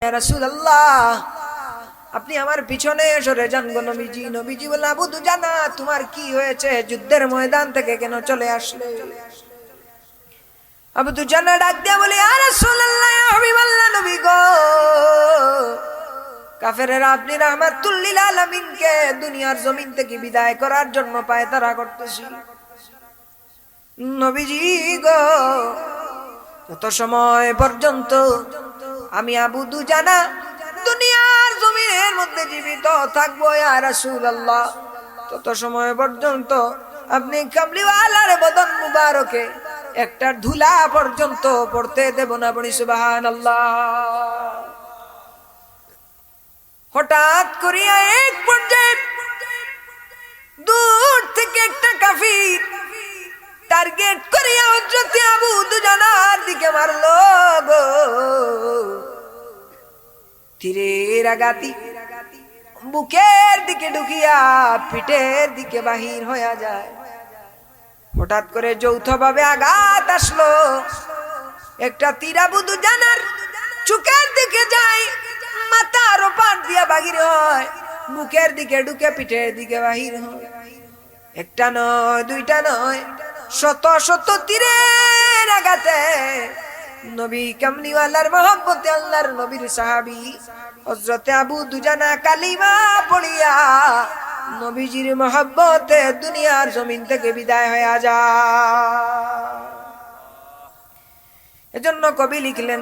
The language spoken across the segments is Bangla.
ইয়া রাসূলুল্লাহ, আপনি আমার পিছনে সরে যান গো নবীজি। নবীজি বলে, আবু দুজানা, তোমার কি হয়েছে? যুদ্ধের ময়দান থেকে কেন চলে আসলে? আবু দুজানা ডাক দিয়া বলে, ইয়া রাসূলুল্লাহ, ইয়া হাবিবাল্লাহ, নবী গো, কাফেরেরা আপনি রাহমাতুল লিল আলামিনকে দুনিয়ার জমিন থেকে বিদায় করার জন্য পায়তারা করতেছি। নবীজি গো, কত সময় পর্যন্ত আমি আবু দুজানা দুনিয়ার জমিনের মধ্যে জীবিত থাকবো ইয়া রাসূলুল্লাহ? তত সময় পর্যন্ত আপনি কামলিওয়ালার বদন মুবারকে একটা ধুলা পর্যন্ত পড়তে দেব না। বলি সুবহানাল্লাহ। হঠাৎ করিয়া এক পর্যায়ে দূর থেকে একটা কাফির টার্গেট করিয়া হযরত আবু দুজানার দিকে মারলো গো। তীরের আঘাতি বুকের দিকে ঢুকিয়া পিঠের দিকে বাহির হয়ে যায়। হঠাৎ করে যৌথভাবে আঘাত আসলো। একটা তীর আবু দুজানার চোখের দিকে যায়, মাথার ওপার দিয়া বাহির হয়, বুকের দিকে ঢুকে পিঠের দিকে বাহির হয়। একটা নয়, দুইটা নয়, শত শত তীরের আঘাতে নবী কামলিওয়ালার মহব্বতে আল্লাহর নবীর সাহাবী হযরত আবু দুজানা কালিমা পড়িয়া নবীজির মহব্বতে দুনিয়ার জমিন থেকে বিদায় হয়ে যায়। এজন্য কবি লিখলেন,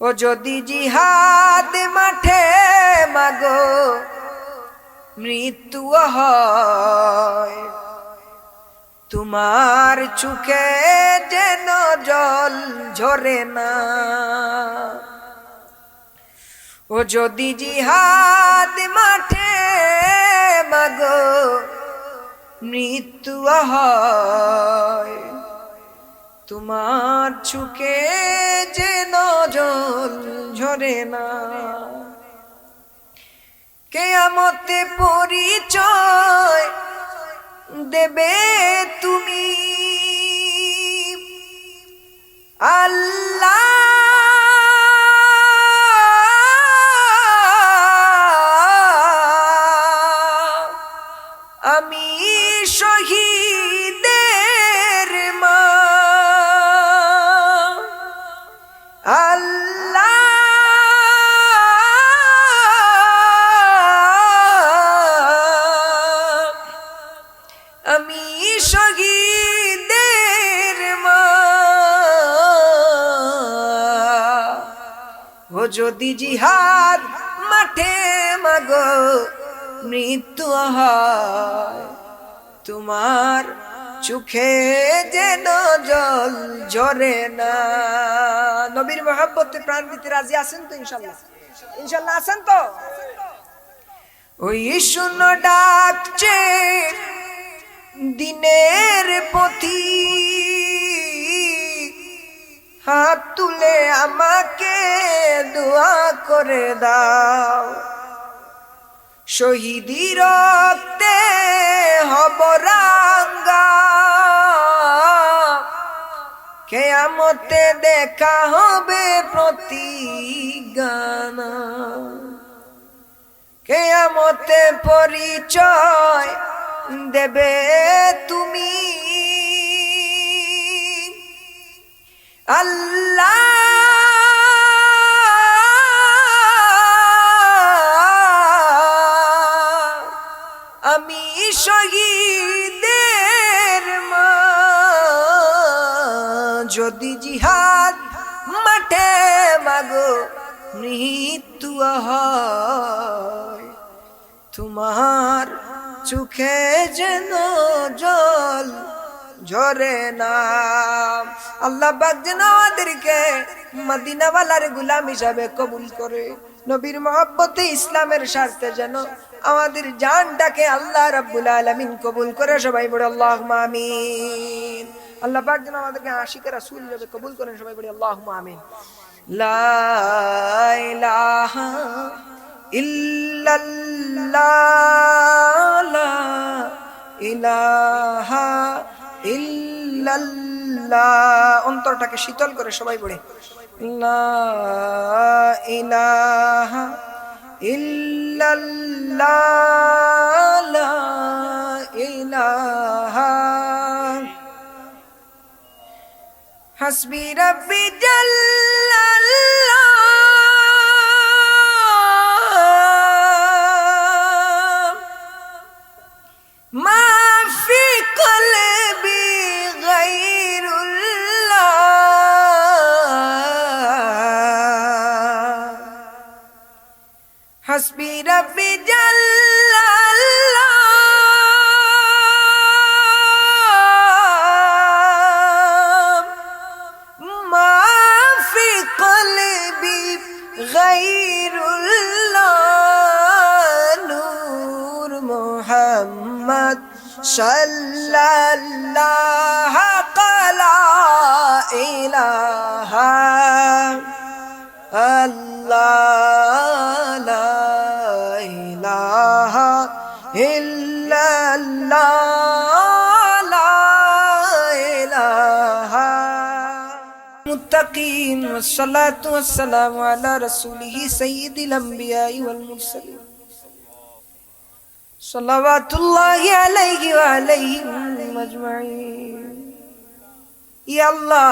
ও যদি জিহাদ মাঠে মাগো মৃত্যু হয়, তোমার চোখে যেন জল ঝরে না। ও যদি জিহাদ মাঠে মাগো মৃত্যু হয়, তোমার চোখে যেন জল ঝরে না। কিয়ামতে পরিচয় দেবে তুমি আল্লাহ, আমি শহীদের মা। আল্লাহ, আমি শহীদের মা। ও যদি জিহাদ মাঠে মাগো মৃত্যু হয়, তোমার চোখে যেন জল ঝরে না। নবীর মহব্বতে প্রাণ দিতে রাজি আছেন তো? ইনশাআল্লাহ, ইনশাআল্লাহ আছেন তো? ওই শুনো ডাকছে দিনের পথি, হাত তুলে আমাকে দোয়া করে দাও। শহীদি রক্তে হব রাঙ্গা, কিয়ামতে দেখা হবে প্রতিজ্ঞানা। কিয়ামতে পরিচয় দেবে তুমি আল্লাহ, আমি শহীদের মা। যদি জিহাদ মাঠে মাগো মৃত্যু হয়, তোমার চোখে যেন জল ঝরে না। আল্লাহ পাক যেন আমাদেরকে মদিনাওয়ালার গোলাম হিসাবে কবুল করে, নবীর মহব্বতে ইসলামের স্বার্থে যেন আমাদের জানটাকে আল্লাহ রাব্বুল আলামিন কবুল করে। সবাই বলে আল্লাহুম্মা আমিন। আল্লাহ পাক যেন আমাদেরকে আশিকে রাসূল হিসাবে কবুল করেন। সবাই বলে আল্লাহুম্মা আমিন। লা ইলাহা ইল্লাল্লাহ, লা ইলাহা ইল্লাল্লাহ। ইল্লাল্লাহ, অন্তরটাকে শীতল করে সবাই পড়ে লা ইলাহা ইল্লাল্লাহ লা ইলাহা হাসবি রাব্বি জাল্লাল্লাহ মা ফি কলবি গায়রুল্লাহ হাসবি রাব্বি জাল্লাল্লাহ মা ফি কলবি গায়রুল্লাহ নূর মুহাম্মদ সাল্লাল্লাহু লা ইলাহা আল্লাহ লা ইলাহা ইল্লাল্লাহ লা ইলাহা মুত্তাকিন ওয়াসসালাতু ওয়াসসালামু আলা রাসূলিহি সাইয়্যিদিল আমবিয়াই ওয়াল মুরসালিন সাল্লাল্লাহু আলাইহি ওয়া আলাইহিম আজমাইন। ইয়া আল্লাহ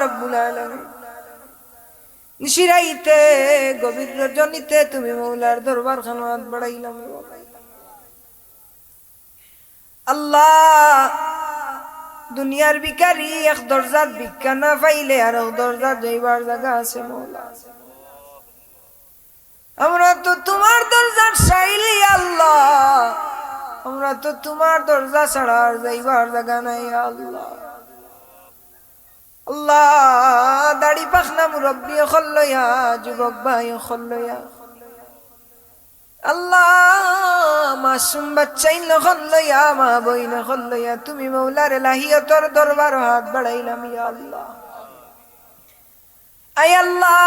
রাব্বুল আলামিন, নিশিরাইতে গভীর রজনীতে তুমি মৌলার দরবার খানাত বাড়াইলাম আল্লাহ। দুনিয়ার ভিখারি এক দরজাত ভিক্ষা না পাইলে আর এক দরজাত যাইবার জায়গা আছে মৌলা। আমরা তো তোমার দরজার চাইলি আল্লাহ, আমরা তো তোমার দরজা ছাড়া আর যাইবার জায়গা নাই আল্লাহ। আল্লাহ দাড়ি পাখনা মুরব্বী হল লইয়া, যুবক ভাই হল লইয়া আল্লাহ, মাসুম বাচ্চাই হল লইয়া, মা বইন হল লইয়া তুমি মৌলার লাহিয়তর দরবার হাত বাড়াইলাম ইয়া আল্লাহ। আয় আল্লাহ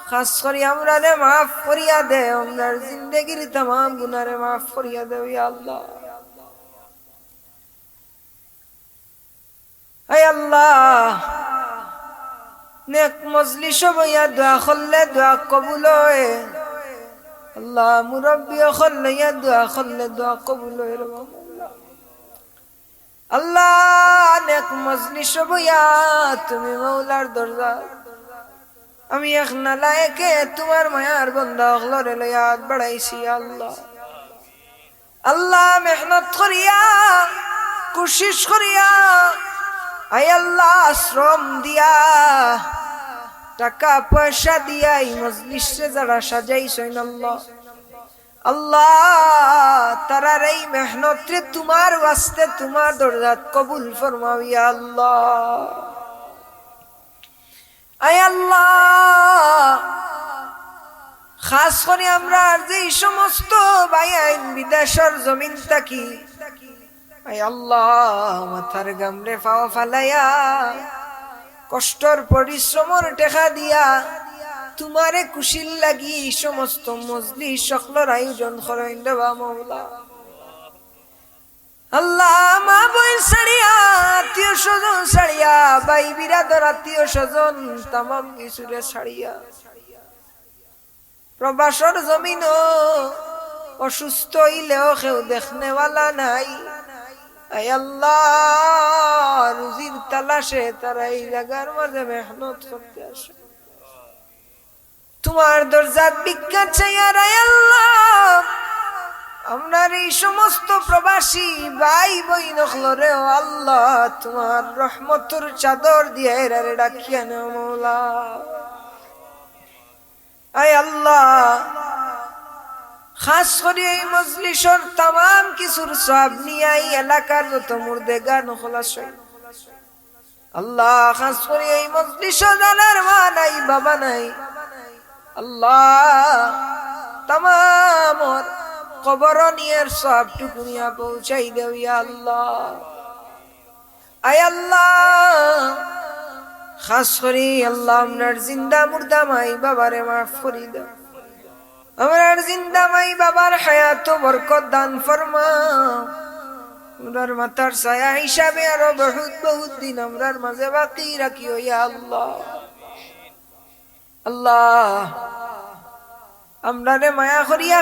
খাস করি আমরা রে মাফ করিয়া দে, আমরার জিন্দেগির तमाम গুনাহরে মাফ করিয়া দে ইয়া আল্লাহ। আয় আল্লাহ নেক মজলিস বইয়া দোয়া করলে দোয়া কবুল হয় আল্লাহ, মুরব্বী করলে দোয়া করলে দোয়া কবুল হয় আল্লাহ। নেক মজলিস বইয়া তুমি মৌলার দরজা আমি এক নালায়েকে তোমার মায়ার বান্দা হলরে লইয়া হাত বাড়াইছি আল্লাহ। আল্লাহ মেহনত করিয়া কোশিশ করিয়া আয় আল্লাহ শ্রম দিয়া টাকা পয়সা দিয়া এই মজলিসে যারা সাজাইছেন আল্লাহ, আল্লাহ তারার এই মেহনতে তোমার ওয়াস্তে তোমার দরজাত কবুল ফরমাও ইয়া আল্লাহ। আয় আল্লাহ খাস করে আমরা যে সমস্ত ভাই আইন বিদেশের জমিন থাকি আয় আল্লাহ মাথার গামরে পাওয়া ফালাইয়া কষ্টর পরিশ্রমর টেকা দিয়া তোমারে খুশির লাগি সমস্ত মজলিস সকলের আয়োজন করেন দেবা মৌলা। আল্লাহ মা বই ছাড়িয়া আত্মীয় স্বজন ছাড়িয়া ভাই বিরাদর আত্মীয় স্বজন তামাম কিছুরে ছাড়িয়া প্রবাসর জমিন অসুস্থ হইলেও কেউ দেখনেওয়ালা নাই। আয় আল্লাহ রুজির তালাশে তারা এই জায়গার মাঝে মেহনত করতে আসে, তোমার দরজাত ভিক্ষা চাইয়া আয় আল্লাহ আপনার এই সমস্ত প্রবাসী ভাই বইন হলরে আল্লাহ তোমার রহমতের চাদর দিয়ে এরারে ডাকিয়া নেও মৌলা। আয় আল্লাহ খাস করে এই মজলিসের तमाम কিছুর সব নিয়ে এই এলাকার যত মুর্দেগার নখলাস আল্লাহ খাস করে এই মজলিসে জানার মা নাই বাবা নাই আল্লাহ तमाम কবর নিয়ের সব টুকুনিয়া পৌঁছাই দেও ইয়া আল্লাহ। আয় আল্লাহ খাস করে আল্লাহ আপনার জিন্দা মুর্দা মাই বাবারে মাফ করে দাও, আমার জিন্দা মাই বাবার হায়াত বরকত দান ফরমাও। আমরার মাথার ছায়া হিসাবে আরো বহুত বহুত দিন আমরার মাঝে বাকি রাখিও ইয়া আল্লাহ। আল্লাহ আমরারে মায়া করিয়া